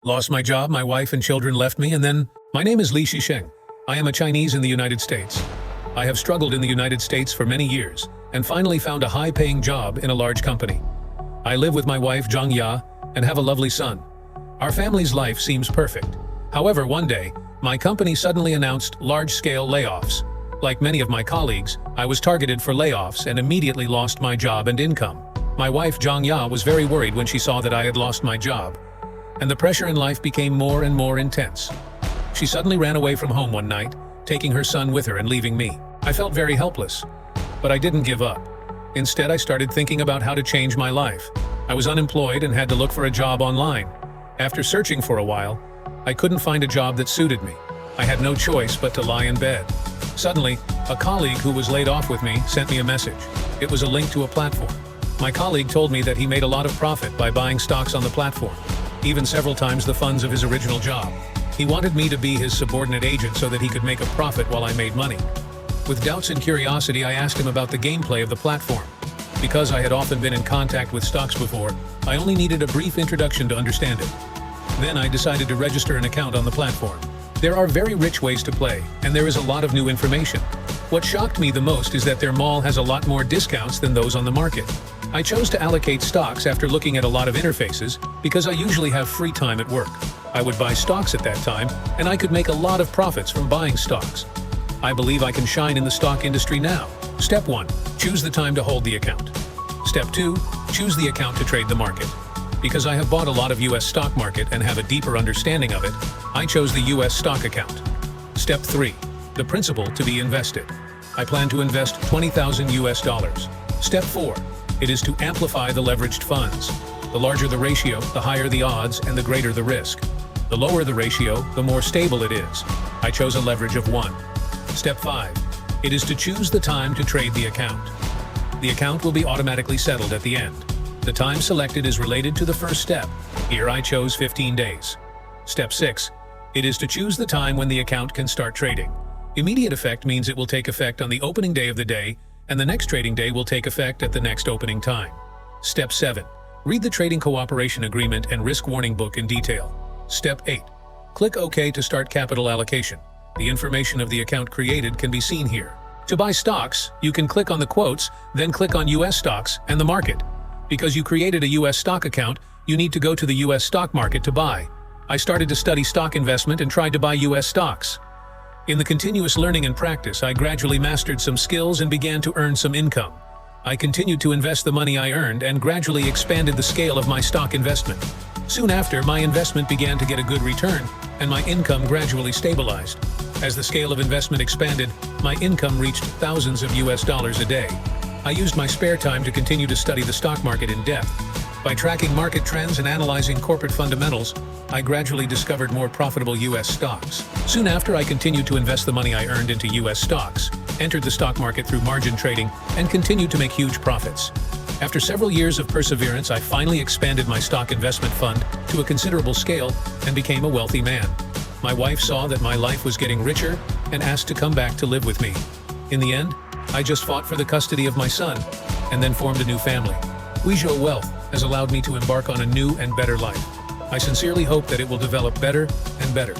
Lost my job, my wife and children left me, and then my name is Li Shisheng. I am a Chinese in the United States. I have struggled in the United States for many years and finally found a high-paying job in a large company. I live with my wife Zhang Ya and have a lovely son. Our family's life seems perfect. However, one day, my company suddenly announced large-scale layoffs. Like many of my colleagues, I was targeted for layoffs and immediately lost my job and income. My wife Zhang Ya was very worried when she saw that I had lost my job, and the pressure in life became more and more intense. She suddenly ran away from home one night, taking her son with her and leaving me. I felt very helpless, but I didn't give up. Instead, I started thinking about how to change my life. I was unemployed and had to look for a job online. After searching for a while, I couldn't find a job that suited me. I had no choice but to lie in bed. Suddenly, a colleague who was laid off with me sent me a message. It was a link to a platform. My colleague told me that he made a lot of profit by buying stocks on the platform, even several times the funds of his original job. He wanted me to be his subordinate agent so that he could make a profit while I made money. With doubts and curiosity, I asked him about the gameplay of the platform. Because I had often been in contact with stocks before, I only needed a brief introduction to understand it. Then I decided to register an account on the platform. There are very rich ways to play, and there is a lot of new information. What shocked me the most is that their mall has a lot more discounts than those on the market. I chose to allocate stocks after looking at a lot of interfaces because I usually have free time at work. I would buy stocks at that time, and I could make a lot of profits from buying stocks. I believe I can shine in the stock industry now. Step 1. Choose the time to hold the account. Step 2. Choose the account to trade the market. Because I have bought a lot of US stock market and have a deeper understanding of it, I chose the US stock account. Step 3. The principal to be invested. I plan to invest 20,000 US dollars. Step 4. It is to amplify the leveraged funds. The larger the ratio, the higher the odds and the greater the risk. The lower the ratio, the more stable it is. I chose a leverage of 1. Step 5. It is to choose the time to trade the account. The account will be automatically settled at the end. The time selected is related to the first step. Here I chose 15 days. Step 6. It is to choose the time when the account can start trading. Immediate effect means it will take effect on the opening day of the day, and the next trading day will take effect at the next opening time. Step 7. Read the Trading Cooperation Agreement and Risk Warning Book in detail. Step 8. Click OK to start capital allocation. The information of the account created can be seen here. To buy stocks, you can click on the quotes, then click on US stocks and the market. Because you created a US stock account, you need to go to the US stock market to buy. I started to study stock investment and tried to buy US stocks. In the continuous learning and practice, I gradually mastered some skills and began to earn some income. I continued to invest the money I earned and gradually expanded the scale of my stock investment. Soon after, my investment began to get a good return, and my income gradually stabilized. As the scale of investment expanded, my income reached thousands of US dollars a day. I used my spare time to continue to study the stock market in depth. By tracking market trends and analyzing corporate fundamentals, I gradually discovered more profitable US stocks. Soon after, I continued to invest the money I earned into US stocks, entered the stock market through margin trading, and continued to make huge profits. After several years of perseverance, I finally expanded my stock investment fund to a considerable scale and became a wealthy man. My wife saw that my life was getting richer and asked to come back to live with me. In the end, I just fought for the custody of my son and then formed a new family. Weizhou Wealth has allowed me to embark on a new and better life. I sincerely hope that it will develop better and better.